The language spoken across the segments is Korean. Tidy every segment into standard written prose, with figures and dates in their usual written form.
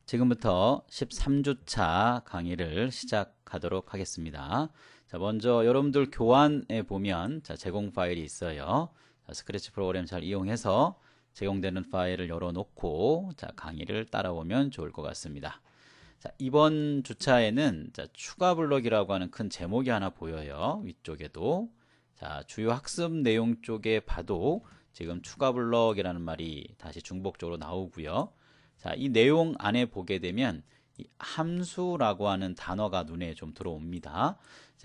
지금부터 13주차 강의를 시작하도록 하겠습니다. 자, 먼저 여러분들 교환에 보면 제공 파일이 있어요. 스크래치 프로그램 잘 이용해서 제공되는 파일을 열어놓고 강의를 따라오면 좋을 것 같습니다. 이번 주차에는 추가 블럭이라고 하는 큰 제목이 하나 보여요. 위쪽에도. 주요 학습 내용 쪽에 봐도 지금 추가 블럭이라는 말이 다시 중복적으로 나오고요. 이 내용 안에 보게 되면 이 함수라고 하는 단어가 눈에 좀 들어옵니다.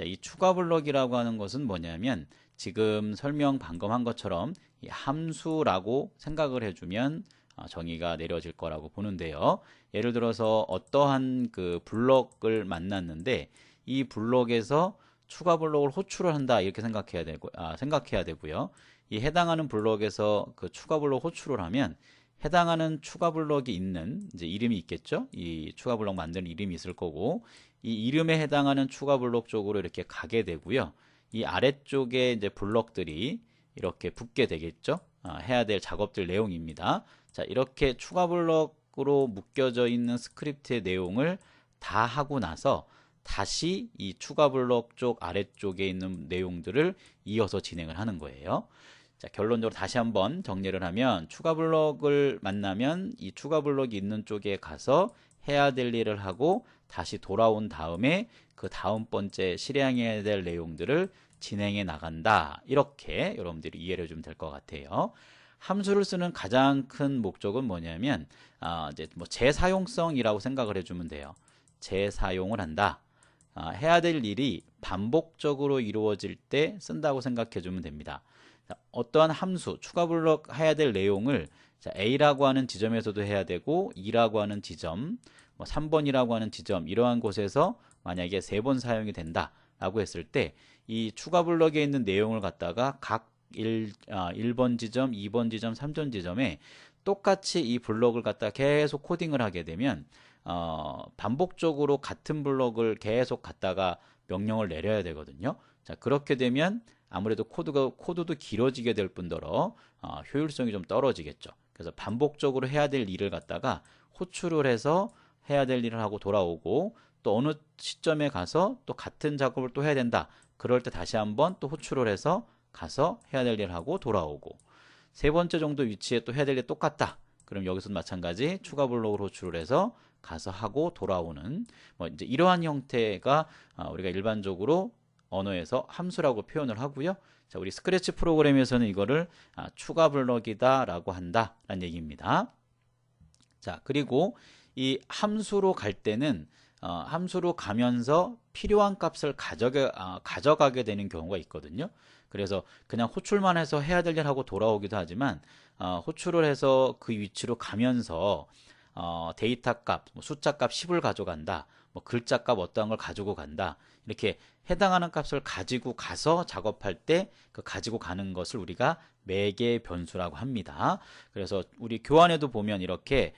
이 추가 블럭이라고 하는 것은 뭐냐면 지금 설명 방금 한 것처럼 이 함수라고 생각을 해주면 정의가 내려질 거라고 보는데요. 예를 들어서 어떠한 그 블럭을 만났는데 이 블럭에서 추가 블럭을 호출을 한다 이렇게 생각해야 되고요. 이 해당하는 블럭에서 그 추가 블럭 호출을 하면 해당하는 추가 블럭이 있는 이제 이름이 있겠죠. 이 추가 블럭 만드는 이름이 있을 거고 이 이름에 해당하는 추가 블럭 쪽으로 이렇게 가게 되고요. 이 아래쪽에 이제 블럭들이 이렇게 붙게 되겠죠. 해야 될 작업들 내용입니다. 이렇게 추가 블럭으로 묶여져 있는 스크립트의 내용을 다 하고 나서 다시 이 추가 블럭 쪽 아래쪽에 있는 내용들을 이어서 진행을 하는 거예요. 결론적으로 다시 한번 정리를 하면 추가 블럭을 만나면 이 추가 블럭이 있는 쪽에 가서 해야 될 일을 하고 다시 돌아온 다음에 그 다음 번째 실행해야 될 내용들을 진행해 나간다. 이렇게 여러분들이 이해를 해주면 될 것 같아요. 함수를 쓰는 가장 큰 목적은 뭐냐면 이제 뭐 재사용성이라고 생각을 해주면 돼요. 재사용을 한다. 해야 될 일이 반복적으로 이루어질 때 쓴다고 생각해 주면 됩니다. 어떠한 함수, 추가 블럭 해야 될 내용을 A라고 하는 지점에서도 해야 되고 2라고 하는 지점, 3번이라고 하는 지점 이러한 곳에서 만약에 3번 사용이 된다 라고 했을 때 이 추가 블럭에 있는 내용을 갖다가 각 1번 지점, 2번 지점, 3번 지점에 똑같이 이 블럭을 갖다 계속 코딩을 하게 되면 반복적으로 같은 블럭을 계속 갖다가 명령을 내려야 되거든요. 그렇게 되면 아무래도 코드도 길어지게 될 뿐더러 효율성이 좀 떨어지겠죠. 그래서 반복적으로 해야 될 일을 갖다가 호출을 해서 해야 될 일을 하고 돌아오고 또 어느 시점에 가서 또 같은 작업을 또 해야 된다. 그럴 때 다시 한번 또 호출을 해서 가서 해야 될 일을 하고 돌아오고 세 번째 정도 위치에 또 해야 될 일 똑같다. 그럼 여기서도 마찬가지 추가 블록으로 호출을 해서 가서 하고 돌아오는 이제 이러한 형태가 우리가 일반적으로 언어에서 함수라고 표현을 하고요. 우리 스크래치 프로그램에서는 이거를 추가 블럭이다 라고 한다 라는 얘기입니다. 그리고 이 함수로 갈 때는 함수로 가면서 필요한 값을 가져가게 되는 경우가 있거든요. 그래서 그냥 호출만 해서 해야 될 일 하고 돌아오기도 하지만 호출을 해서 그 위치로 가면서 데이터 값, 숫자 값 10을 가져간다. 글자 값 어떠한 걸 가지고 간다. 이렇게 해당하는 값을 가지고 가서 작업할 때 그 가지고 가는 것을 우리가 매개 변수라고 합니다. 그래서 우리 교환에도 보면 이렇게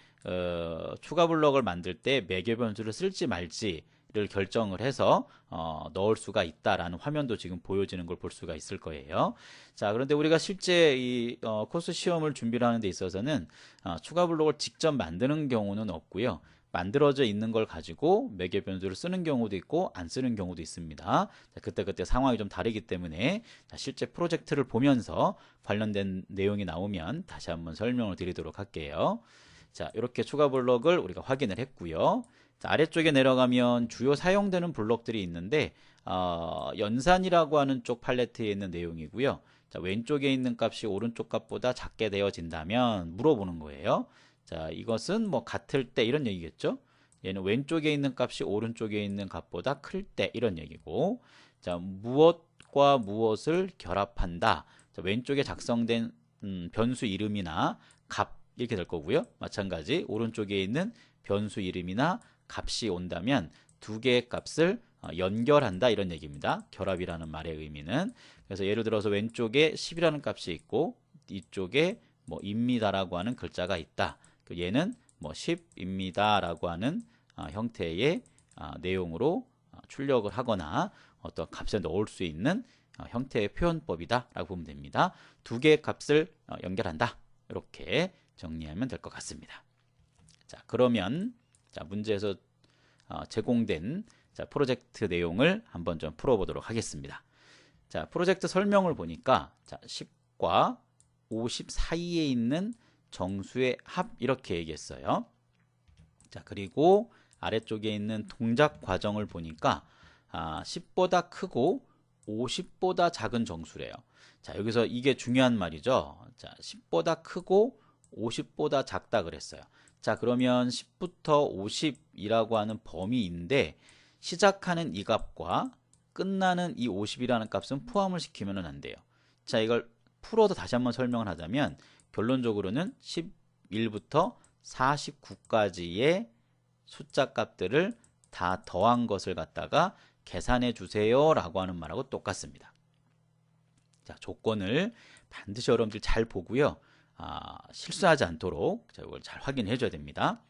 추가 블럭을 만들 때 매개 변수를 쓸지 말지를 결정을 해서 넣을 수가 있다라는 화면도 지금 보여지는 걸 볼 수가 있을 거예요. 그런데 우리가 실제 이 코스 시험을 준비를 하는 데 있어서는 추가 블럭을 직접 만드는 경우는 없고요. 만들어져 있는 걸 가지고 매개 변수를 쓰는 경우도 있고 안 쓰는 경우도 있습니다. 그때 상황이 좀 다르기 때문에 실제 프로젝트를 보면서 관련된 내용이 나오면 다시 한번 설명을 드리도록 할게요. 이렇게 추가 블럭을 우리가 확인을 했고요. 아래쪽에 내려가면 주요 사용되는 블럭들이 있는데 연산이라고 하는 쪽 팔레트에 있는 내용이고요. 왼쪽에 있는 값이 오른쪽 값보다 작게 되어진다면 물어보는 거예요. 이것은 같을 때 이런 얘기겠죠. 얘는 왼쪽에 있는 값이 오른쪽에 있는 값보다 클 때 이런 얘기고 무엇과 무엇을 결합한다. 왼쪽에 작성된 변수 이름이나 값 이렇게 될 거고요. 마찬가지 오른쪽에 있는 변수 이름이나 값이 온다면 두 개의 값을 연결한다 이런 얘기입니다. 결합이라는 말의 의미는. 그래서 예를 들어서 왼쪽에 10이라는 값이 있고 이쪽에 입니다라고 하는 글자가 있다. 얘는 10입니다 라고 하는 형태의 내용으로 출력을 하거나 어떤 값에 넣을 수 있는 형태의 표현법이다 라고 보면 됩니다. 두 개의 값을 연결한다. 이렇게 정리하면 될 것 같습니다. 그러면 자, 문제에서 제공된 프로젝트 내용을 한번 좀 풀어보도록 하겠습니다. 자, 프로젝트 설명을 보니까 자, 10과 50 사이에 있는 정수의 합 이렇게 얘기했어요. 자, 그리고 아래쪽에 있는 동작 과정을 보니까 10보다 크고 50보다 작은 정수래요. 자, 여기서 이게 중요한 말이죠. 자, 10보다 크고 50보다 작다 그랬어요. 자, 그러면 10부터 50이라고 하는 범위인데 시작하는 이 값과 끝나는 이 50이라는 값은 포함을 시키면 안 돼요. 자, 이걸 풀어서 다시 한번 설명을 하자면 결론적으로는 11부터 49까지의 숫자 값들을 다 더한 것을 갖다가 계산해 주세요 라고 하는 말하고 똑같습니다. 자, 조건을 반드시 여러분들 잘 보고요. 실수하지 않도록 이걸 잘 확인해 줘야 됩니다.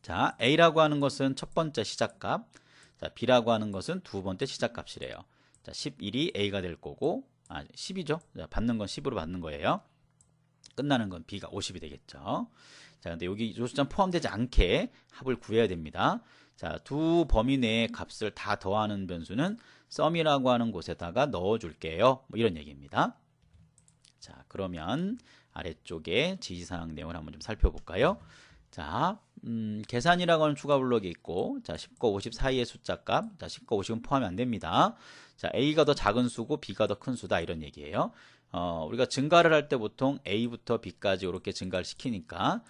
자, A라고 하는 것은 첫 번째 시작값, 자, B라고 하는 것은 두 번째 시작값이래요. 자, 11이 A가 될 거고, 10이죠. 자, 받는 건 10으로 받는 거예요. 끝나는 건 B가 50이 되겠죠. 자, 근데 여기 요수점 포함되지 않게 합을 구해야 됩니다. 자, 두 범위 내의 값을 다 더하는 변수는 sum이라고 하는 곳에다가 넣어 줄게요. 뭐 이런 얘기입니다. 자, 그러면 아래쪽에 지시사항 내용을 한번 좀 살펴볼까요? 자, 계산이라고 하는 추가 블록이 있고, 자, 10과 50 사이의 숫자 값, 자, 10과 50은 포함이 안 됩니다. 자, A가 더 작은 수고 B가 더 큰 수다 이런 얘기예요. 우리가 증가를 할 때 보통 A부터 B까지 이렇게 증가를 시키니까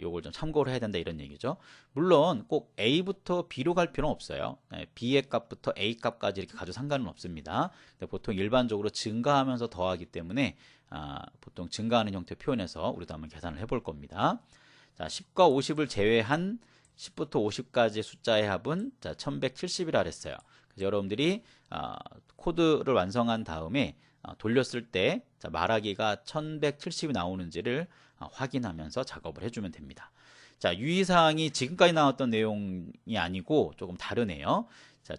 요걸 좀 참고를 해야 된다 이런 얘기죠. 물론 꼭 A부터 B로 갈 필요는 없어요. B의 값부터 A 값까지 이렇게 가도 상관은 없습니다. 근데 보통 일반적으로 증가하면서 더하기 때문에 보통 증가하는 형태 표현해서 우리도 한번 계산을 해볼 겁니다. 자, 10과 50을 제외한 10부터 50까지의 숫자의 합은 자, 1170이라 그랬어요. 그래서 여러분들이 코드를 완성한 다음에 돌렸을 때 자, 말하기가 1170이 나오는지를 확인하면서 작업을 해주면 됩니다. 자, 유의사항이 지금까지 나왔던 내용이 아니고 조금 다르네요. 자,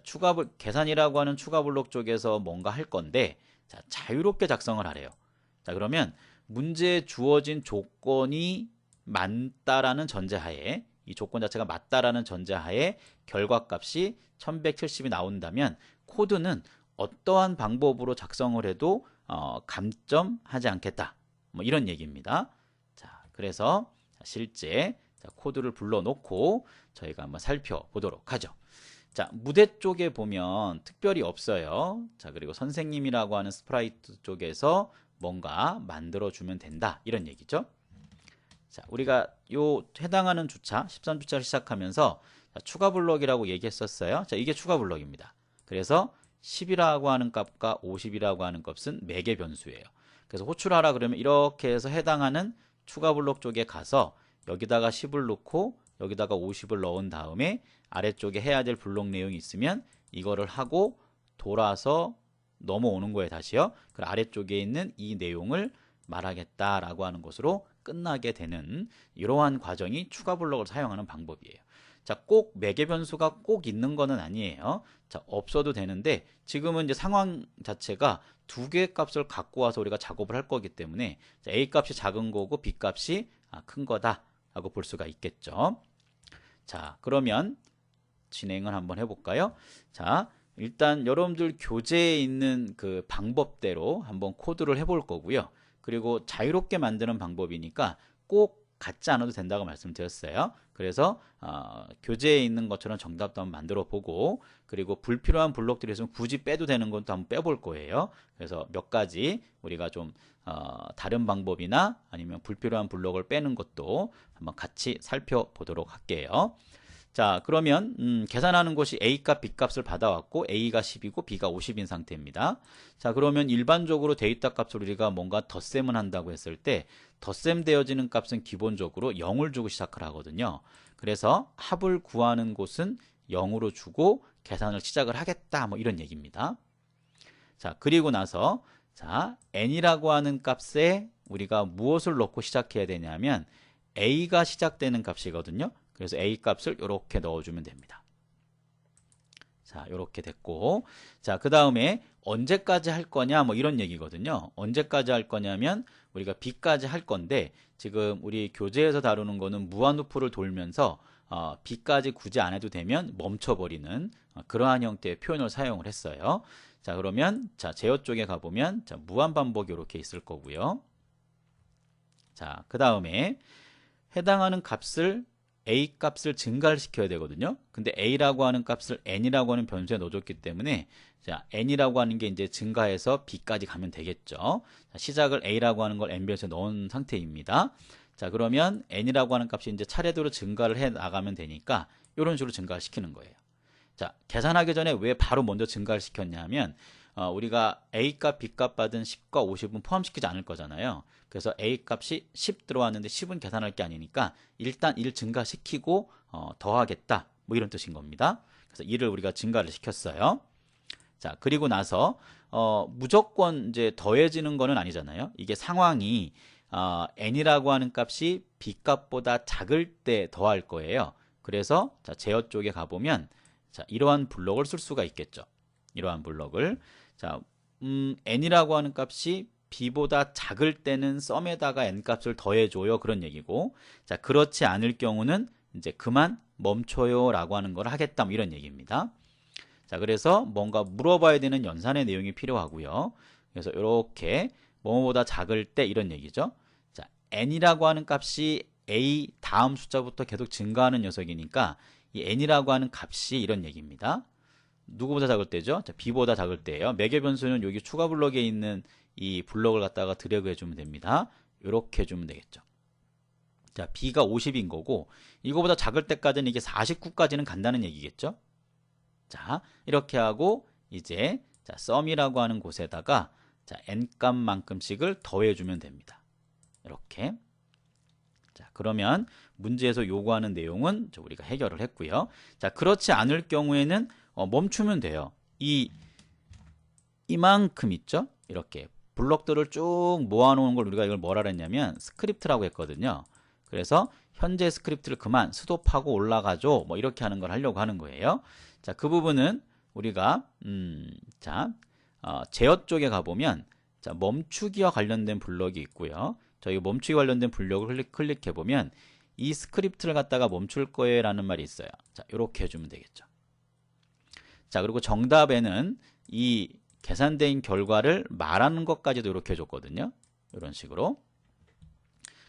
계산이라고 하는 추가 블록 쪽에서 뭔가 할 건데 자, 자유롭게 작성을 하래요. 자, 그러면 문제에 주어진 조건이 맞다라는 전제하에 이 조건 자체가 맞다라는 전제하에 결과값이 1170이 나온다면 코드는 어떠한 방법으로 작성을 해도 감점하지 않겠다. 뭐 이런 얘기입니다. 자, 그래서 실제 코드를 불러놓고 저희가 한번 살펴보도록 하죠. 자, 무대 쪽에 보면 특별히 없어요. 자, 그리고 선생님이라고 하는 스프라이트 쪽에서 뭔가 만들어주면 된다. 이런 얘기죠. 자, 우리가 요 해당하는 주차, 13주차를 시작하면서 추가 블럭이라고 얘기했었어요. 자, 이게 추가 블럭입니다. 그래서 10이라고 하는 값과 50이라고 하는 값은 매개 변수예요. 그래서 호출하라 그러면 이렇게 해서 해당하는 추가 블록 쪽에 가서 여기다가 10을 넣고 여기다가 50을 넣은 다음에 아래쪽에 해야 될 블록 내용이 있으면 이거를 하고 돌아서 넘어오는 거예요. 다시요. 그 아래쪽에 있는 이 내용을 말하겠다라고 하는 것으로 끝나게 되는 이러한 과정이 추가 블록을 사용하는 방법이에요. 자, 꼭 매개 변수가 꼭 있는 거는 아니에요. 자, 없어도 되는데 지금은 이제 상황 자체가 두 개의 값을 갖고 와서 우리가 작업을 할 거기 때문에 자, A 값이 작은 거고 B 값이 큰 거다라고 볼 수가 있겠죠. 자, 그러면 진행을 한번 해볼까요? 자, 일단 여러분들 교재에 있는 그 방법대로 한번 코드를 해볼 거고요. 그리고 자유롭게 만드는 방법이니까 꼭 같지 않아도 된다고 말씀드렸어요. 그래서 교재에 있는 것처럼 정답도 한번 만들어 보고 그리고 불필요한 블록들이 있으면 굳이 빼도 되는 것도 한번 빼볼 거예요. 그래서 몇 가지 우리가 좀 다른 방법이나 아니면 불필요한 블록을 빼는 것도 한번 같이 살펴보도록 할게요. 자, 그러면 계산하는 것이 A값, B값을 받아왔고 A가 10이고 B가 50인 상태입니다. 자, 그러면 일반적으로 데이터 값을 우리가 뭔가 덧셈을 한다고 했을 때 덧셈 되어지는 값은 기본적으로 0을 주고 시작을 하거든요. 그래서 합을 구하는 곳은 0으로 주고 계산을 시작을 하겠다 뭐 이런 얘기입니다. 자, 그리고 나서 자, n이라고 하는 값에 우리가 무엇을 넣고 시작해야 되냐면 A가 시작되는 값이거든요. 그래서 A 값을 이렇게 넣어주면 됩니다. 자, 이렇게 됐고, 자, 그 다음에 언제까지 할 거냐, 뭐 이런 얘기거든요. 언제까지 할 거냐면 우리가 B까지 할 건데 지금 우리 교재에서 다루는 거는 무한루프를 돌면서 b까지 굳이 안 해도 되면 멈춰버리는 그러한 형태의 표현을 사용을 했어요. 자, 그러면 자, 제어 쪽에 가보면 자, 무한반복이 이렇게 있을 거고요. 자, 그 다음에 해당하는 값을 a 값을 증가를 시켜야 되거든요. 근데 a라고 하는 값을 n이라고 하는 변수에 넣어줬기 때문에 자, n이라고 하는 게 이제 증가해서 b까지 가면 되겠죠. 자, 시작을 a라고 하는 걸 n 변수에 넣은 상태입니다. 자, 그러면 n이라고 하는 값이 이제 차례대로 증가를 해 나가면 되니까 이런 식으로 증가를 시키는 거예요. 자, 계산하기 전에 왜 바로 먼저 증가를 시켰냐면 우리가 A값, B값 받은 10과 50은 포함시키지 않을 거잖아요. 그래서 A값이 10 들어왔는데 10은 계산할 게 아니니까 일단 1 증가시키고 더하겠다. 뭐 이런 뜻인 겁니다. 그래서 1을 우리가 증가를 시켰어요. 자, 그리고 나서 무조건 이제 더해지는 거는 아니잖아요. 이게 상황이 n이라고 하는 값이 B값보다 작을 때 더할 거예요. 그래서 자, 제어 쪽에 가보면 자, 이러한 블록을 쓸 수가 있겠죠. 이러한 블록을 자, n이라고 하는 값이 b보다 작을 때는 썸에다가 n 값을 더해줘요. 그런 얘기고 자, 그렇지 않을 경우는 이제 그만 멈춰요 라고 하는 걸 하겠다. 뭐 이런 얘기입니다. 자, 그래서 뭔가 물어봐야 되는 연산의 내용이 필요하고요. 그래서 이렇게 뭐뭐보다 작을 때 이런 얘기죠. 자, n이라고 하는 값이 a 다음 숫자부터 계속 증가하는 녀석이니까 이 n이라고 하는 값이 이런 얘기입니다. 누구보다 작을 때죠? 자, b보다 작을 때예요. 매개 변수는 여기 추가 블럭에 있는 이 블럭을 갖다가 드래그 해주면 됩니다. 이렇게 해주면 되겠죠. 자, b가 50인 거고 이거보다 작을 때까지는 이게 49까지는 간다는 얘기겠죠. 자, 이렇게 하고 이제 자, 썸이라고 하는 곳에다가 자, n 값만큼씩을 더해주면 됩니다. 이렇게. 자, 그러면 문제에서 요구하는 내용은 우리가 해결을 했고요. 자, 그렇지 않을 경우에는 멈추면 돼요. 이만큼 있죠? 이렇게 블럭들을 쭉 모아놓은 걸 우리가 이걸 뭐라 그랬냐면 스크립트라고 했거든요. 그래서 현재 스크립트를 그만 스톱하고 올라가죠. 뭐 이렇게 하는 걸 하려고 하는 거예요. 자, 그 부분은 우리가 자, 제어 쪽에 가보면 자, 멈추기와 관련된 블럭이 있고요. 저희 멈추기 관련된 블럭을 클릭해보면 이 스크립트를 갖다가 멈출 거예요 라는 말이 있어요. 자, 이렇게 해주면 되겠죠. 자, 그리고 정답에는 이 계산된 결과를 말하는 것까지도 이렇게 해줬거든요. 이런 식으로.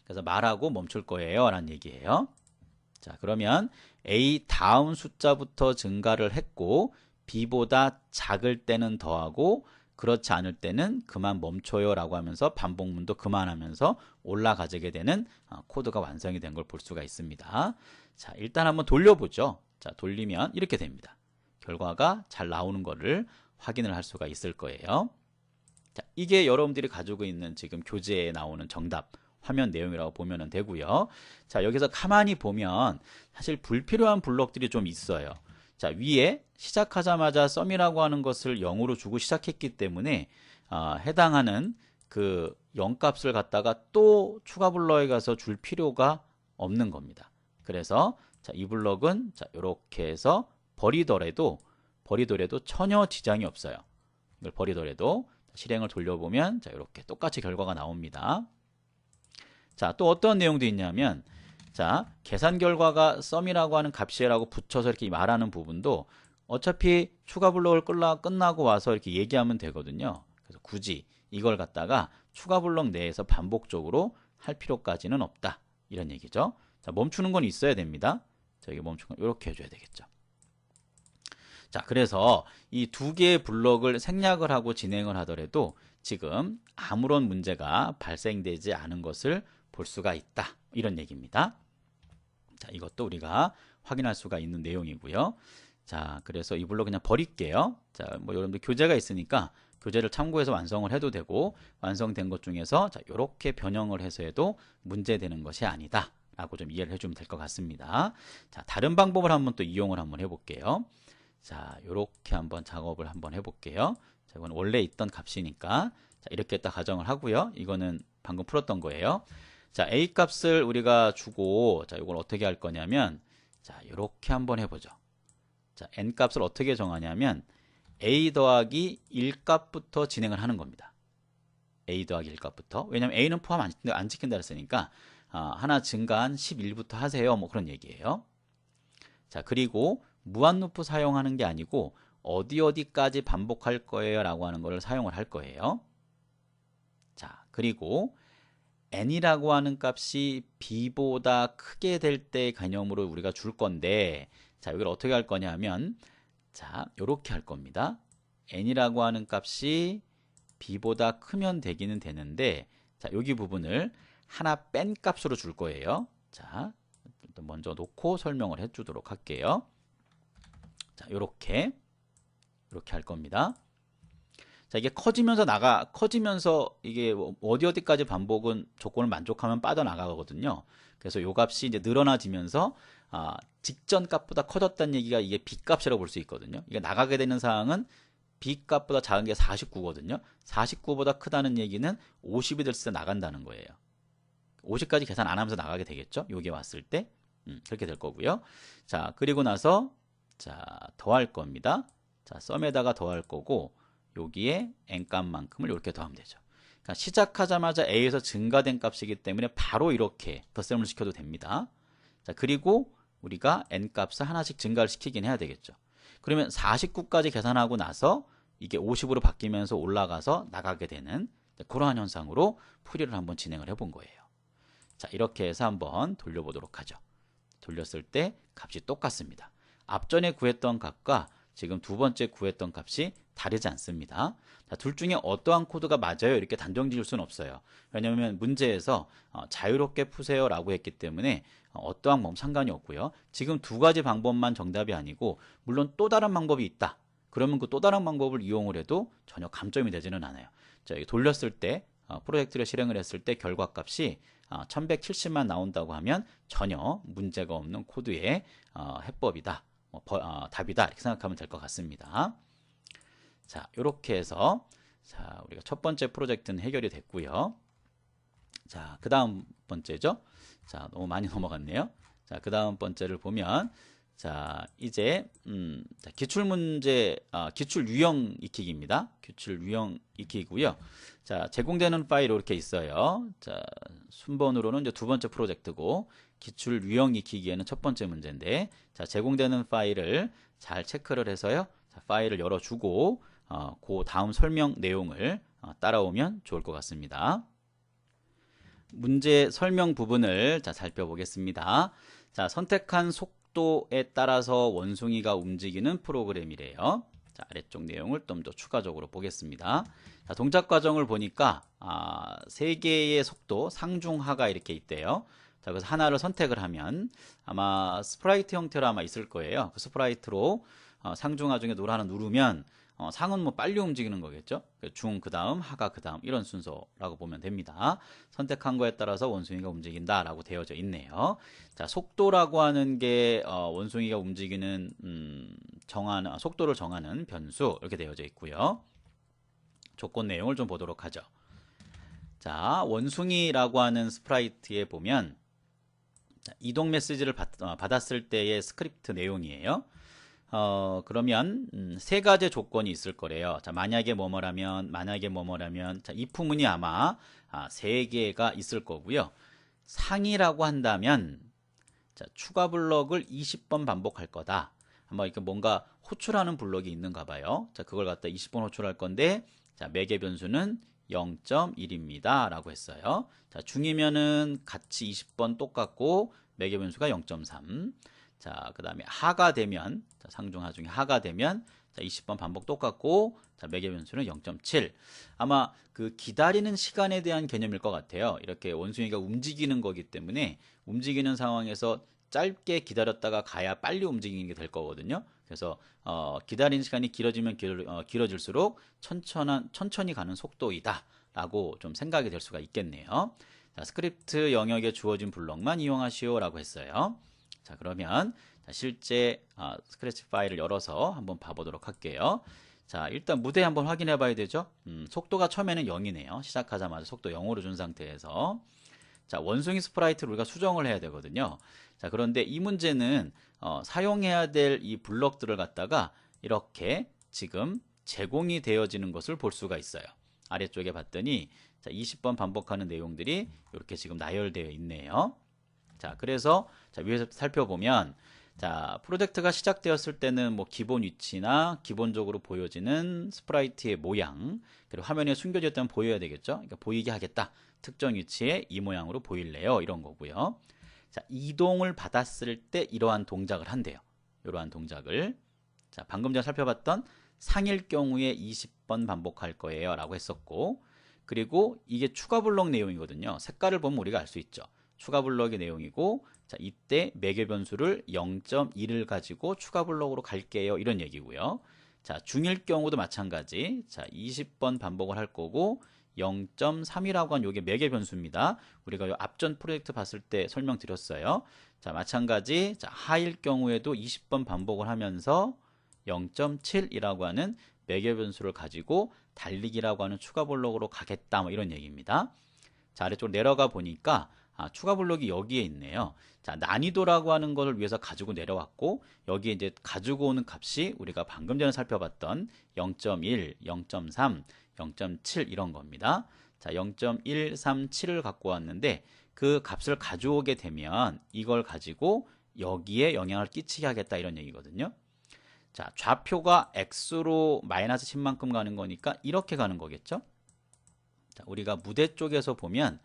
그래서 말하고 멈출 거예요 라는 얘기예요. 자, 그러면 A 다음 숫자부터 증가를 했고 B보다 작을 때는 더하고 그렇지 않을 때는 그만 멈춰요 라고 하면서 반복문도 그만하면서 올라가게 되는 코드가 완성이 된 걸 볼 수가 있습니다. 자, 일단 한번 돌려보죠. 자, 돌리면 이렇게 됩니다. 결과가 잘 나오는 거를 확인을 할 수가 있을 거예요. 자, 이게 여러분들이 가지고 있는 지금 교재에 나오는 정답 화면 내용이라고 보면 되고요. 자, 여기서 가만히 보면 사실 불필요한 블록들이 좀 있어요. 자, 위에 시작하자마자 썸이라고 하는 것을 0으로 주고 시작했기 때문에 해당하는 그 0값을 갖다가 또 추가 블럭에 가서 줄 필요가 없는 겁니다. 그래서 자, 이 블럭은 자, 이렇게 해서 버리더라도 전혀 지장이 없어요. 이걸 버리더라도 실행을 돌려보면 자, 이렇게 똑같이 결과가 나옵니다. 자, 또 어떤 내용도 있냐면 자, 계산 결과가 썸이라고 하는 값이라고 붙여서 이렇게 말하는 부분도 어차피 추가 블록을 끝나고 와서 이렇게 얘기하면 되거든요. 그래서 굳이 이걸 갖다가 추가 블록 내에서 반복적으로 할 필요까지는 없다. 이런 얘기죠. 자, 멈추는 건 있어야 됩니다. 자, 여기 멈추는 건 이렇게 해줘야 되겠죠. 자, 그래서 이 두 개의 블록을 생략을 하고 진행을 하더라도 지금 아무런 문제가 발생되지 않은 것을 볼 수가 있다. 이런 얘기입니다. 자, 이것도 우리가 확인할 수가 있는 내용이고요. 자, 그래서 이 블록 그냥 버릴게요. 자, 뭐 여러분들 교재가 있으니까 교재를 참고해서 완성을 해도 되고 완성된 것 중에서 자, 이렇게 변형을 해서 해도 문제되는 것이 아니다. 라고 좀 이해를 해주면 될 것 같습니다. 자, 다른 방법을 한번 또 이용을 한번 해볼게요. 자, 이렇게 한번 작업을 한번 해볼게요. 자, 이건 원래 있던 값이니까 자, 이렇게 딱 가정을 하고요. 이거는 방금 풀었던 거예요. 자, A 값을 우리가 주고 자, 이걸 어떻게 할 거냐면 자, 이렇게 한번 해보죠. 자, N 값을 어떻게 정하냐면 A 더하기 1 값부터 진행을 하는 겁니다. A 더하기 1 값부터. 왜냐면 A는 포함 안 시킨다 했으니까 하나 증가한 11부터 하세요. 뭐 그런 얘기예요. 자, 그리고 무한 루프 사용하는 게 아니고 어디까지 반복할 거예요 라고 하는 거를 사용을 할 거예요. 자, 그리고 n이라고 하는 값이 b보다 크게 될 때 개념으로 우리가 줄 건데, 자, 이걸 어떻게 할 거냐 하면, 자, 요렇게 할 겁니다. n이라고 하는 값이 b보다 크면 되기는 되는데, 자, 여기 부분을 하나 뺀 값으로 줄 거예요. 자, 먼저 놓고 설명을 해 주도록 할게요. 자, 이렇게 할 겁니다. 자, 이게 커지면서 이게 어디까지 반복은 조건을 만족하면 빠져나가거든요. 그래서 요 값이 이제 늘어나지면서 직전 값보다 커졌다는 얘기가 이게 b 값이라고 볼 수 있거든요. 이게 나가게 되는 상황은 b 값보다 작은 게 49거든요. 49보다 크다는 얘기는 50이 됐을 때 나간다는 거예요. 50까지 계산 안 하면서 나가게 되겠죠. 요게 왔을 때. 그렇게 될 거고요. 자, 그리고 나서 자, 더할 겁니다. 자, 썸에다가 더할 거고 여기에 n값만큼을 이렇게 더하면 되죠. 그러니까 시작하자마자 a에서 증가된 값이기 때문에 바로 이렇게 덧셈을 시켜도 됩니다. 자, 그리고 우리가 n값을 하나씩 증가를 시키긴 해야 되겠죠. 그러면 49까지 계산하고 나서 이게 50으로 바뀌면서 올라가서 나가게 되는 그러한 현상으로 풀이를 한번 진행을 해본 거예요. 자, 이렇게 해서 한번 돌려보도록 하죠. 돌렸을 때 값이 똑같습니다. 앞전에 구했던 값과 지금 두 번째 구했던 값이 다르지 않습니다. 자, 둘 중에 어떠한 코드가 맞아요? 이렇게 단정 지을 수는 없어요. 왜냐하면 문제에서 자유롭게 푸세요 라고 했기 때문에 어떠한 뭐 상관이 없고요. 지금 두 가지 방법만 정답이 아니고 물론 또 다른 방법이 있다. 그러면 그 또 다른 방법을 이용을 해도 전혀 감점이 되지는 않아요. 자, 돌렸을 때 프로젝트를 실행을 했을 때 결과값이 1170만 나온다고 하면 전혀 문제가 없는 코드의 해법이다. 답이다 이렇게 생각하면 될 것 같습니다. 자, 이렇게 해서 자, 우리가 첫 번째 프로젝트는 해결이 됐고요. 자, 그 다음 번째죠. 자, 너무 많이 넘어갔네요. 자, 그 다음 번째를 보면 자, 이제 자, 기출문제 기출 유형 익히기입니다. 기출 유형 익히기고요. 자, 제공되는 파일이 이렇게 있어요. 자, 순번으로는 이제 두 번째 프로젝트고 기출 유형 익히기에는 첫 번째 문제인데, 자, 제공되는 파일을 잘 체크를 해서요. 자, 파일을 열어주고 그 다음 설명 내용을 따라오면 좋을 것 같습니다. 문제 설명 부분을 자, 살펴보겠습니다. 자, 선택한 속도에 따라서 원숭이가 움직이는 프로그램이래요. 자, 아래쪽 내용을 좀 더 추가적으로 보겠습니다. 자, 동작 과정을 보니까 세 개의 속도 상중하가 이렇게 있대요. 자, 그래서 하나를 선택을 하면 아마 스프라이트 형태로 아마 있을 거예요. 그 스프라이트로 상중하 중에 노를 하나 누르면 상은 뭐 빨리 움직이는 거겠죠. 중 그 다음 하가 그 다음 이런 순서라고 보면 됩니다. 선택한 거에 따라서 원숭이가 움직인다 라고 되어져 있네요. 자, 속도라고 하는 게 원숭이가 움직이는 속도를 정하는 변수 이렇게 되어져 있고요. 조건 내용을 좀 보도록 하죠. 자, 원숭이라고 하는 스프라이트에 보면 이동 메시지를 받았을 때의 스크립트 내용이에요. 그러면 세 가지 조건이 있을 거래요. 자, 만약에 뭐뭐라면 자, if문이 아마 세 개가 있을 거고요. 상이라고 한다면 자, 추가 블럭을 20번 반복할 거다. 한번 이렇게 뭔가 호출하는 블럭이 있는가 봐요. 자, 그걸 갖다 20번 호출할 건데, 자, 매개 변수는 0.1입니다 라고 했어요. 자, 중이면은 같이 20번 똑같고 매개 변수가 0.3. 자, 그 다음에 하가 되면, 자, 상중하 중에 하가 되면, 자, 20번 반복 똑같고, 자, 매개 변수는 0.7. 아마 그 기다리는 시간에 대한 개념일 것 같아요. 이렇게 원숭이가 움직이는 거기 때문에 움직이는 상황에서 짧게 기다렸다가 가야 빨리 움직이는 게 될 거거든요. 그래서 기다리는 시간이 길어지면 길어질수록 천천히 가는 속도이다 라고 좀 생각이 될 수가 있겠네요. 자, 스크립트 영역에 주어진 블럭만 이용하시오 라고 했어요. 자, 그러면 실제 스크래치 파일을 열어서 한번 봐보도록 할게요. 자, 일단 무대 한번 확인해 봐야 되죠. 속도가 처음에는 0이네요. 시작하자마자 속도 0으로 준 상태에서 자, 원숭이 스프라이트를 우리가 수정을 해야 되거든요. 자, 그런데 이 문제는 사용해야 될 이 블럭들을 갖다가 이렇게 지금 제공이 되어지는 것을 볼 수가 있어요. 아래쪽에 봤더니 자, 20번 반복하는 내용들이 이렇게 지금 나열되어 있네요. 자, 그래서 자, 위에서 살펴보면 자, 프로젝트가 시작되었을 때는 뭐 기본 위치나 기본적으로 보여지는 스프라이트의 모양, 그리고 화면에 숨겨졌다면 보여야 되겠죠. 그러니까 보이게 하겠다. 특정 위치에 이 모양으로 보일래요. 이런 거고요. 자, 이동을 받았을 때 이러한 동작을 한대요. 이러한 동작을. 자, 방금 전에 살펴봤던 상일 경우에 20번 반복할 거예요 라고 했었고, 그리고 이게 추가 블록 내용이거든요. 색깔을 보면 우리가 알 수 있죠. 추가 블록의 내용이고, 자, 이때 매개 변수를 0.1을 가지고 추가 블록으로 갈게요 이런 얘기고요. 자, 중일 경우도 마찬가지. 자, 20번 반복을 할 거고 0.3이라고 한 요게 매개 변수입니다. 우리가 요 앞전 프로젝트 봤을 때 설명드렸어요. 자, 마찬가지. 자, 하일 경우에도 20번 반복을 하면서 0.7이라고 하는 매개 변수를 가지고 달리기라고 하는 추가 블록으로 가겠다 뭐 이런 얘기입니다. 자, 아래쪽으로 내려가 보니까 추가 블록이 여기에 있네요. 자, 난이도라고 하는 것을 위해서 가지고 내려왔고, 여기에 이제 가지고 오는 값이 우리가 방금 전에 살펴봤던 0.1, 0.3, 0.7 이런 겁니다. 자, 0.137을 갖고 왔는데 그 값을 가져오게 되면 이걸 가지고 여기에 영향을 끼치게 하겠다 이런 얘기거든요. 자, 좌표가 x로 마이너스 10만큼 가는 거니까 이렇게 가는 거겠죠. 자, 우리가 무대 쪽에서 보면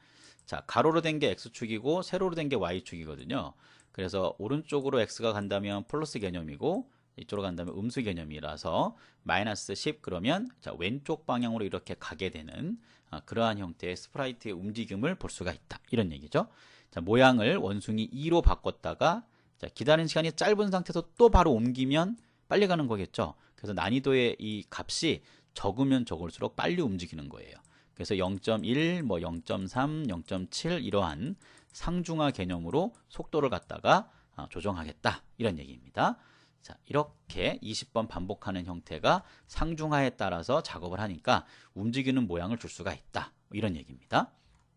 자, 가로로 된 게 x축이고 세로로 된 게 y축이거든요. 그래서 오른쪽으로 x가 간다면 플러스 개념이고 이쪽으로 간다면 음수 개념이라서 마이너스 10 그러면 자, 왼쪽 방향으로 이렇게 가게 되는 그러한 형태의 스프라이트의 움직임을 볼 수가 있다. 이런 얘기죠. 자, 모양을 원숭이 2로 바꿨다가 자, 기다리는 시간이 짧은 상태에서 또 바로 옮기면 빨리 가는 거겠죠. 그래서 난이도의 이 값이 적으면 적을수록 빨리 움직이는 거예요. 그래서 0.1, 뭐 0.3, 0.7 이러한 상중하 개념으로 속도를 갖다가 조정하겠다 이런 얘기입니다. 자, 이렇게 20번 반복하는 형태가 상중하에 따라서 작업을 하니까 움직이는 모양을 줄 수가 있다 이런 얘기입니다.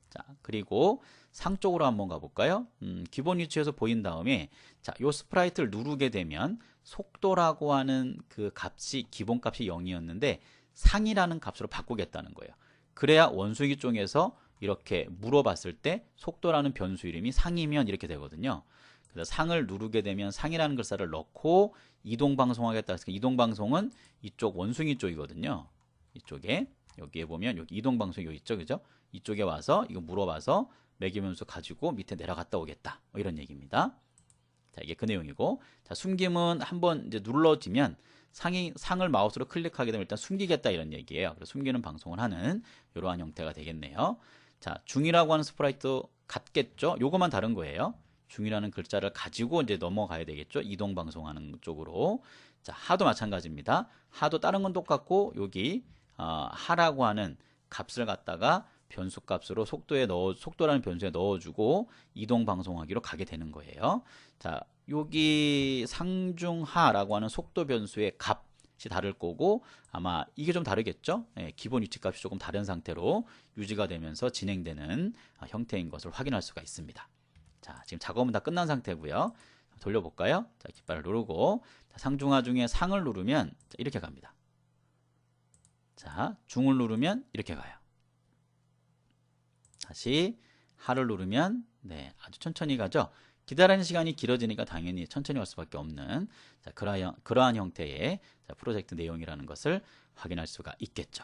자, 그리고 상 쪽으로 한번 가볼까요? 기본 위치에서 보인 다음에 자, 요 스프라이트를 누르게 되면 속도라고 하는 그 값이 기본 값이 0이었는데 상이라는 값으로 바꾸겠다는 거예요. 그래야 원숭이 쪽에서 이렇게 물어봤을 때 속도라는 변수 이름이 상이면 이렇게 되거든요. 그래서 상을 누르게 되면 상이라는 글자를 넣고 이동방송하겠다 했으니까 이동방송은 이쪽 원숭이 쪽이거든요. 이쪽에 여기에 보면 여기 이동방송이 여기 있죠, 그죠? 이쪽에 와서 이거 물어봐서 매기면서 가지고 밑에 내려갔다 오겠다 뭐 이런 얘기입니다. 자, 이게 그 내용이고, 자, 숨김은 한번 이제 눌러지면 상을 마우스로 클릭하게 되면 일단 숨기겠다 이런 얘기예요. 그래서 숨기는 방송을 하는 이러한 형태가 되겠네요. 자, 중이라고 하는 스프라이트 같겠죠? 요거만 다른 거예요. 중이라는 글자를 가지고 이제 넘어가야 되겠죠? 이동 방송하는 쪽으로. 자, 하도 마찬가지입니다. 하도 다른 건 똑같고 여기 하라고 하는 값을 갖다가 변수 값으로 속도라는 변수에 넣어주고 이동 방송하기로 가게 되는 거예요. 자, 여기 상중하라고 하는 속도 변수의 값이 다를 거고 아마 이게 좀 다르겠죠. 네, 기본 위치 값이 조금 다른 상태로 유지가 되면서 진행되는 형태인 것을 확인할 수가 있습니다. 자, 지금 작업은 다 끝난 상태고요. 돌려볼까요? 자, 깃발을 누르고 자, 상중하 중에 상을 누르면 자, 이렇게 갑니다. 자, 중을 누르면 이렇게 가요. 다시 하를 누르면 네, 아주 천천히 가죠. 기다리는 시간이 길어지니까 당연히 천천히 갈 수밖에 없는 자, 그러한 형태의 자, 프로젝트 내용이라는 것을 확인할 수가 있겠죠.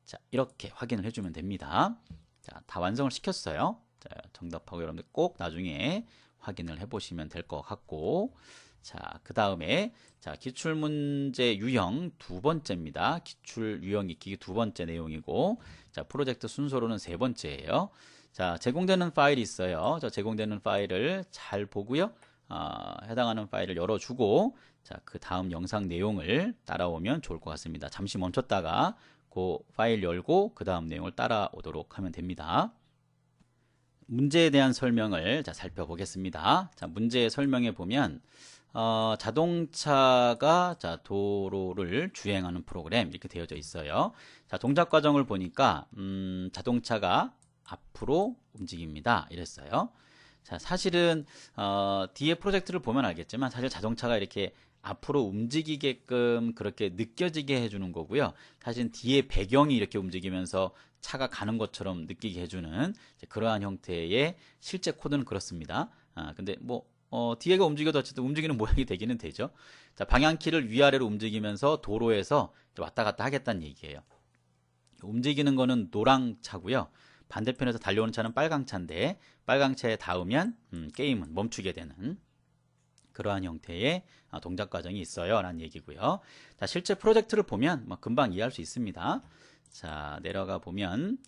자, 이렇게 확인을 해주면 됩니다. 자, 다 완성을 시켰어요. 자, 정답하고 여러분들 꼭 나중에 확인을 해보시면 될 것 같고, 자, 그 다음에 자, 기출문제 유형 두 번째입니다. 기출 유형 익히기 두 번째 내용이고, 자, 프로젝트 순서로는 세 번째예요. 자, 제공되는 파일이 있어요. 자, 제공되는 파일을 잘 보고요. 해당하는 파일을 열어주고, 자, 그 다음 영상 내용을 따라오면 좋을 것 같습니다. 잠시 멈췄다가 그 파일 열고 그 다음 내용을 따라오도록 하면 됩니다. 문제에 대한 설명을 자, 살펴보겠습니다. 자, 문제 설명에 보면 자동차가 자, 도로를 주행하는 프로그램 이렇게 되어져 있어요. 자, 동작 과정을 보니까 자동차가 앞으로 움직입니다. 이랬어요. 자, 사실은 뒤에 프로젝트를 보면 알겠지만 사실 자동차가 이렇게 앞으로 움직이게끔 그렇게 느껴지게 해주는 거고요. 사실 뒤에 배경이 이렇게 움직이면서 차가 가는 것처럼 느끼게 해주는 그러한 형태의 실제 코드는 그렇습니다. 근데 뭐 뒤에가 움직여도 어쨌든 움직이는 모양이 되기는 되죠. 자, 방향키를 위아래로 움직이면서 도로에서 왔다 갔다 하겠다는 얘기예요. 움직이는 거는 노랑 차고요. 반대편에서 달려오는 차는 빨강 차인데 빨강 차에 닿으면 게임은 멈추게 되는 그러한 형태의 동작 과정이 있어요 라는 얘기고요. 자, 실제 프로젝트를 보면 금방 이해할 수 있습니다. 자, 내려가 보면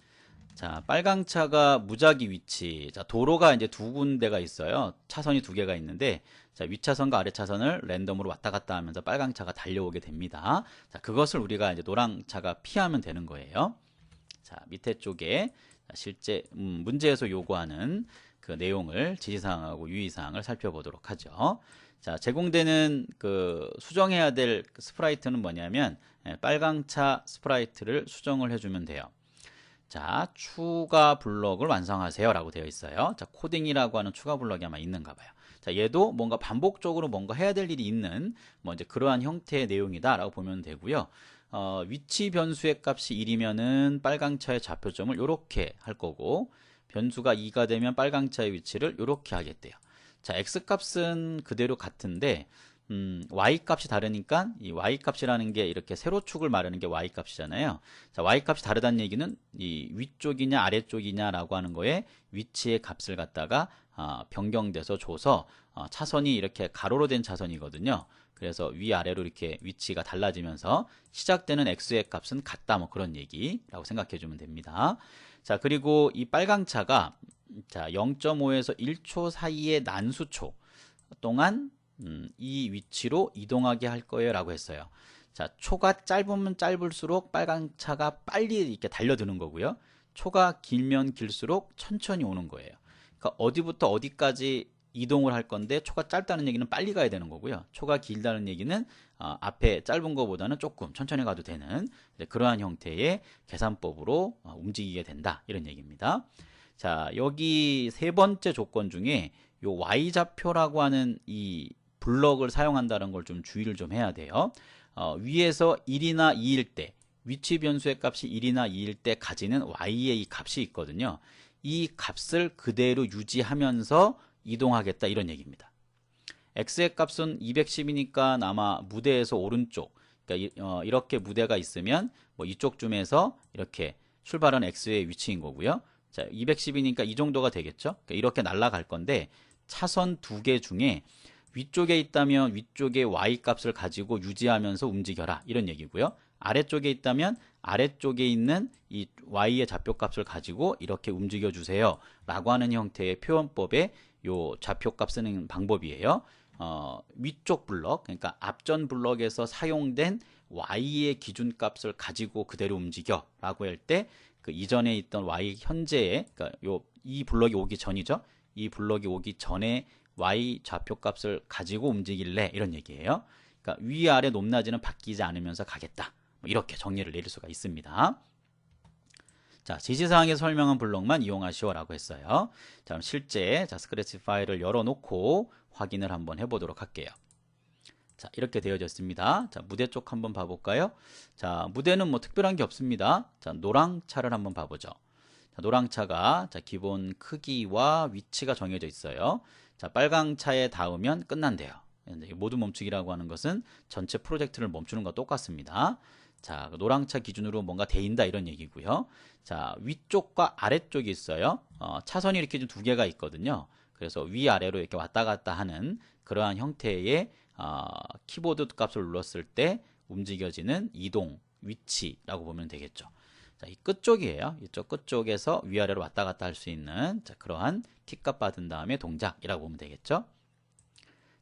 자, 빨강 차가 무작위 위치. 자, 도로가 이제 두 군데가 있어요. 차선이 두 개가 있는데, 자, 윗차선과 아래차선을 랜덤으로 왔다 갔다 하면서 빨강 차가 달려오게 됩니다. 자, 그것을 우리가 이제 노랑 차가 피하면 되는 거예요. 자, 밑에 쪽에 실제 문제에서 요구하는 그 내용을 지시사항하고 유의사항을 살펴보도록 하죠. 자, 제공되는 그 수정해야 될 스프라이트는 뭐냐면 빨강 차 스프라이트를 수정을 해주면 돼요. 자, 추가 블럭을 완성하세요 라고 되어 있어요. 자, 코딩이라고 하는 추가 블럭이 아마 있는가 봐요. 자, 얘도 뭔가 반복적으로 뭔가 해야 될 일이 있는 이제 그러한 형태의 내용이다 라고 보면 되고요. 위치 변수의 값이 1이면은 빨강차의 좌표점을 이렇게 할 거고, 변수가 2가 되면 빨강차의 위치를 이렇게 하겠대요. 자, x 값은 그대로 같은데 y 값이 다르니까 이 y 값이라는 게 이렇게 세로축을 말하는 게 y 값이잖아요. 자, y 값이 다르다는 얘기는 이 위쪽이냐 아래쪽이냐 라고 하는 거에 위치의 값을 갖다가 변경돼서 줘서 차선이 이렇게 가로로 된 차선이거든요. 그래서 위아래로 이렇게 위치가 달라지면서 시작되는 x의 값은 같다, 뭐 그런 얘기라고 생각해 주면 됩니다. 자, 그리고 이 빨강 차가 자, 0.5에서 1초 사이의 난수초 동안 이 위치로 이동하게 할 거예요 라고 했어요. 자, 초가 짧으면 짧을수록 빨간 차가 빨리 이렇게 달려드는 거고요. 초가 길면 길수록 천천히 오는 거예요. 그러니까 어디부터 어디까지 이동을 할 건데 초가 짧다는 얘기는 빨리 가야 되는 거고요. 초가 길다는 얘기는 앞에 짧은 거보다는 조금 천천히 가도 되는 그러한 형태의 계산법으로 움직이게 된다, 이런 얘기입니다. 자, 여기 세 번째 조건 중에 요 y좌표라고 하는 이 블럭을 사용한다는 걸 좀 주의를 좀 해야 돼요. 위에서 1이나 2일 때, 위치 변수의 값이 1이나 2일 때 가지는 y의 이 값이 있거든요. 이 값을 그대로 유지하면서 이동하겠다, 이런 얘기입니다. x의 값은 210이니까 아마 무대에서 오른쪽, 그러니까 이렇게 무대가 있으면 뭐 이쪽쯤에서 이렇게 출발한 x의 위치인 거고요. 자, 210이니까 이 정도가 되겠죠. 그러니까 이렇게 날아갈 건데 차선 두 개 중에 위쪽에 있다면 위쪽의 y 값을 가지고 유지하면서 움직여라, 이런 얘기고요. 아래쪽에 있다면 아래쪽에 있는 이 y의 좌표값을 가지고 이렇게 움직여 주세요 라고 하는 형태의 표현법에 요 좌표값 쓰는 방법이에요. 위쪽 블럭, 그러니까 앞전 블럭에서 사용된 y의 기준값을 가지고 그대로 움직여 라고 할 때 그 이전에 있던 y 현재의, 그러니까 이 블럭이 오기 전이죠. 이 블럭이 오기 전에 y 좌표값을 가지고 움직일래, 이런 얘기예요. 그러니까 위아래 높낮이는 바뀌지 않으면서 가겠다, 이렇게 정리를 내릴 수가 있습니다. 자, 지시사항에 설명한 블럭만 이용하시오 라고 했어요. 자, 그럼 실제 스크래치 파일을 열어놓고 확인을 한번 해보도록 할게요. 자, 이렇게 되어졌습니다. 자, 무대 쪽 한번 봐볼까요? 자, 무대는 뭐 특별한 게 없습니다. 자, 노랑차를 한번 봐보죠. 자, 노랑차가 기본 크기와 위치가 정해져 있어요. 자, 빨강차에 닿으면 끝난대요. 모두 멈추기라고 하는 것은 전체 프로젝트를 멈추는 것과 똑같습니다. 자, 노랑차 기준으로 뭔가 데인다, 이런 얘기고요. 자, 위쪽과 아래쪽이 있어요. 차선이 이렇게 두 개가 있거든요. 그래서 위아래로 이렇게 왔다 갔다 하는 그러한 형태의 키보드 값을 눌렀을 때 움직여지는 이동, 위치라고 보면 되겠죠. 자, 이 끝쪽이에요. 이쪽 끝쪽에서 위아래로 왔다 갔다 할 수 있는 그러한 키값 받은 다음에 동작이라고 보면 되겠죠.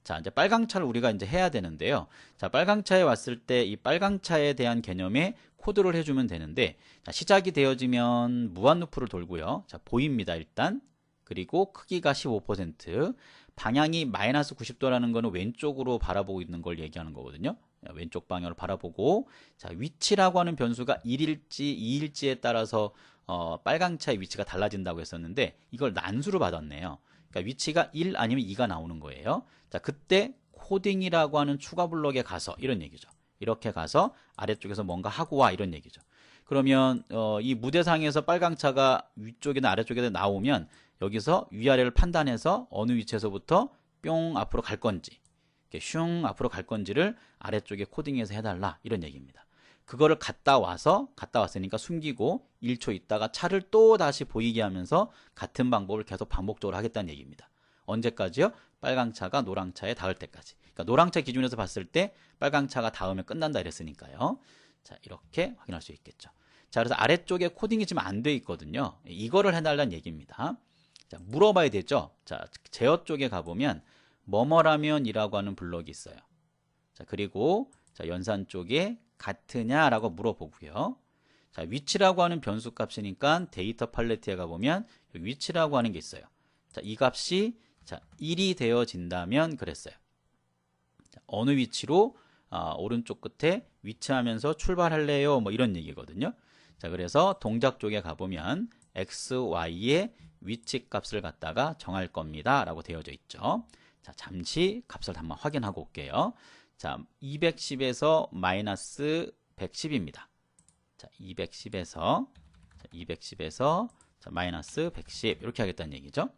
자, 이제 빨강차를 우리가 이제 해야 되는데요. 자, 빨강차에 왔을 때 이 빨강차에 대한 개념에 코드를 해주면 되는데, 자, 시작이 되어지면 무한루프를 돌고요. 자, 보입니다, 일단. 그리고 크기가 15%, 방향이 마이너스 90도라는 거는 왼쪽으로 바라보고 있는 걸 얘기하는 거거든요. 왼쪽 방향으로 바라보고, 자, 위치라고 하는 변수가 1일지 2일지에 따라서 빨강차의 위치가 달라진다고 했었는데 이걸 난수로 받았네요. 그러니까 위치가 1 아니면 2가 나오는 거예요. 자, 그때 코딩이라고 하는 추가 블럭에 가서, 이런 얘기죠. 이렇게 가서 아래쪽에서 뭔가 하고 와, 이런 얘기죠. 그러면 이 무대상에서 빨강차가 위쪽이나 아래쪽에 나오면 여기서 위아래를 판단해서 어느 위치에서부터 뿅 앞으로 갈 건지, 이렇게 슝 앞으로 갈 건지를 아래쪽에 코딩해서 해달라 이런 얘기입니다. 그거를 갔다 왔으니까 숨기고 1초 있다가 차를 또 다시 보이게 하면서 같은 방법을 계속 반복적으로 하겠다는 얘기입니다. 언제까지요? 빨강 차가 노랑 차에 닿을 때까지. 그러니까 노랑 차 기준에서 봤을 때 빨강 차가 닿으면 끝난다 이랬으니까요. 자, 이렇게 확인할 수 있겠죠. 자, 그래서 아래쪽에 코딩이 지금 안 돼 있거든요. 이거를 해달라는 얘기입니다. 자, 물어봐야 되죠. 자, 제어 쪽에 가보면 뭐뭐라면이라고 하는 블럭이 있어요. 자, 그리고 자, 연산 쪽에 같으냐라고 물어보고요. 자, 위치라고 하는 변수 값이니까 데이터 팔레트에 가보면 위치라고 하는 게 있어요. 자, 이 값이 자, 1이 되어진다면 그랬어요. 자, 어느 위치로 오른쪽 끝에 위치하면서 출발할래요? 뭐 이런 얘기거든요. 자, 그래서 동작 쪽에 가보면 x, y의 위치 값을 갖다가 정할 겁니다. 라고 되어져 있죠. 자, 잠시 값을 한번 확인하고 올게요. 자, 210에서 마이너스 110입니다. 자, 210에서 자, 마이너스 110 이렇게 하겠다는 얘기죠.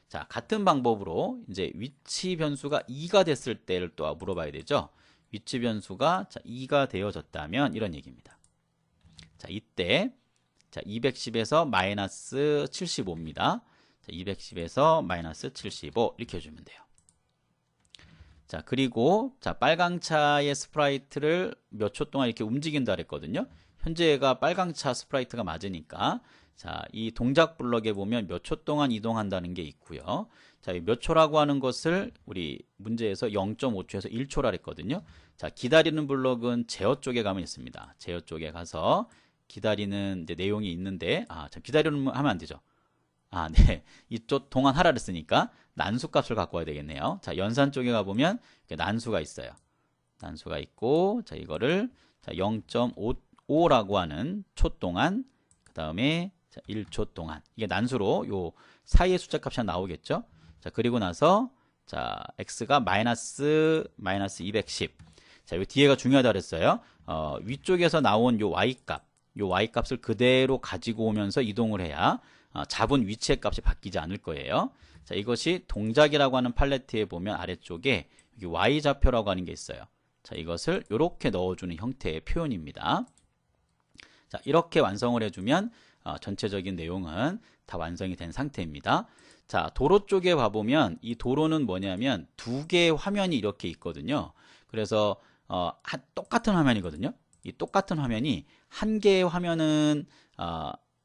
자, 같은 방법으로 이제 위치 변수가 2가 됐을 때를 또 물어봐야 되죠. 위치 변수가 자, 2가 되어졌다면 이런 얘기입니다. 자, 이때 자, 210에서 마이너스 75입니다. 자, 210에서 마이너스 75 이렇게 해주면 돼요. 자, 그리고 자, 빨강차의 스프라이트를 몇 초 동안 이렇게 움직인다 그랬거든요. 현재가 빨강차 스프라이트가 맞으니까 자, 이 동작 블럭에 보면 몇 초 동안 이동한다는 게 있고요. 자, 몇 초라고 하는 것을 우리 문제에서 0.5초에서 1초라 그랬거든요. 자, 기다리는 블럭은 제어 쪽에 가면 있습니다. 제어 쪽에 가서 기다리는 이제 내용이 있는데 참 기다리는 하면 안 되죠. 네. 이쪽 동안 하라 그랬으니까 난수 값을 갖고 와야 되겠네요. 자, 연산 쪽에 가보면 난수가 있어요. 난수가 있고, 자, 이거를 0.5라고 하는 초 동안, 그 다음에 1초 동안. 이게 난수로 요 사이의 숫자 값이 나오겠죠? 자, 그리고 나서, 자, x가 마이너스 210. 자, 요 뒤에가 중요하다 그랬어요. 위쪽에서 나온 요 y 값을 그대로 가지고 오면서 이동을 해야 잡은 위치의 값이 바뀌지 않을 거예요. 자, 이것이 동작이라고 하는 팔레트에 보면 아래쪽에 여기 y좌표라고 하는 게 있어요. 자, 이것을 이렇게 넣어주는 형태의 표현입니다. 자, 이렇게 완성을 해주면 전체적인 내용은 다 완성이 된 상태입니다. 자, 도로 쪽에 봐보면 이 도로는 뭐냐면 두 개의 화면이 이렇게 있거든요. 그래서 똑같은 화면이거든요. 이 똑같은 화면이 한 개의 화면은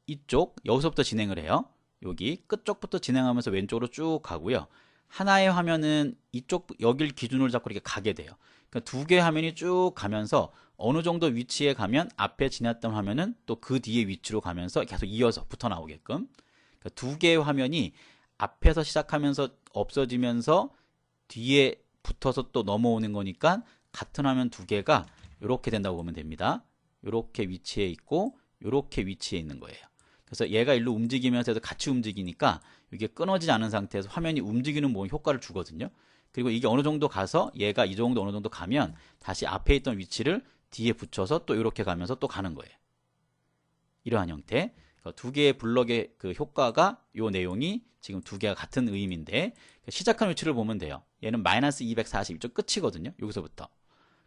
이쪽 여기서부터 진행을 해요. 여기 끝쪽부터 진행하면서 왼쪽으로 쭉 가고요. 하나의 화면은 이쪽 여길 기준으로 잡고 이렇게 가게 돼요. 그러니까 두 개의 화면이 쭉 가면서 어느 정도 위치에 가면 앞에 지났던 화면은 또 그 뒤에 위치로 가면서 계속 이어서 붙어 나오게끔. 그러니까 두 개의 화면이 앞에서 시작하면서 없어지면서 뒤에 붙어서 또 넘어오는 거니까 같은 화면 두 개가 이렇게 된다고 보면 됩니다. 이렇게 위치해 있고 이렇게 위치해 있는 거예요. 그래서 얘가 일로 움직이면서 같이 움직이니까 이게 끊어지지 않은 상태에서 화면이 움직이는 뭐 효과를 주거든요. 그리고 이게 어느 정도 가서 얘가 이 정도 어느 정도 가면 다시 앞에 있던 위치를 뒤에 붙여서 또 이렇게 가면서 또 가는 거예요. 이러한 형태. 두 개의 블럭의 그 효과가 이 내용이 지금 두 개가 같은 의미인데 시작한 위치를 보면 돼요. 얘는 마이너스 240 이쪽 끝이거든요. 여기서부터.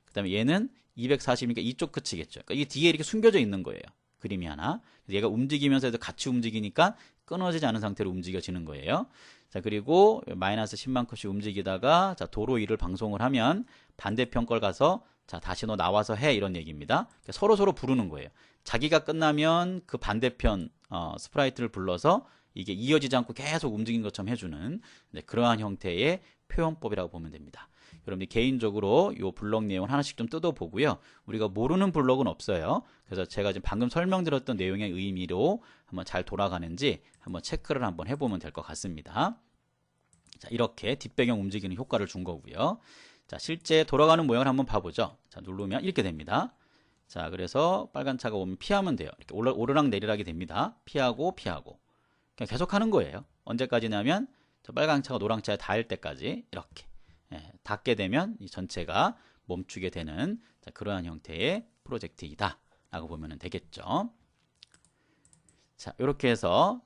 그 다음에 얘는 240이니까 이쪽 끝이겠죠. 그러니까 이게 뒤에 이렇게 숨겨져 있는 거예요. 그림이 하나. 얘가 움직이면서 같이 움직이니까 끊어지지 않은 상태로 움직여지는 거예요. 자, 그리고 마이너스 10만큼씩 움직이다가 자, 도로 위를 방송을 하면 반대편 걸 가서 자, 다시 너 나와서 해 이런 얘기입니다. 서로 부르는 거예요. 자기가 끝나면 그 반대편 스프라이트를 불러서 이게 이어지지 않고 계속 움직이는 것처럼 해주는 그러한 형태의 표현법이라고 보면 됩니다. 여러분들 개인적으로 이 블럭 내용을 하나씩 좀 뜯어보고요. 우리가 모르는 블럭은 없어요. 그래서 제가 지금 방금 설명드렸던 내용의 의미로 한번 잘 돌아가는지 한번 체크를 한번 해보면 될 것 같습니다. 자, 이렇게 뒷배경 움직이는 효과를 준 거고요. 자, 실제 돌아가는 모양을 한번 봐보죠. 자, 누르면 이렇게 됩니다. 자, 그래서 빨간 차가 오면 피하면 돼요. 이렇게 오르락 내리락이 됩니다. 피하고 그냥 계속 하는 거예요. 언제까지냐면 빨간 차가 노랑 차에 닿을 때까지 이렇게 닿게 되면 이 전체가 멈추게 되는 그러한 형태의 프로젝트이다 라고 보면 되겠죠. 자, 이렇게 해서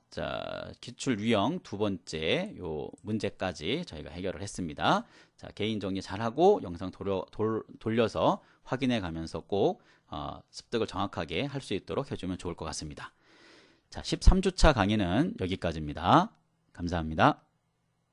기출 유형 두 번째 요 문제까지 저희가 해결을 했습니다. 자, 개인 정리 잘하고 영상 돌려서 확인해 가면서 꼭 습득을 정확하게 할 수 있도록 해주면 좋을 것 같습니다. 자, 13주차 강의는 여기까지입니다. 감사합니다.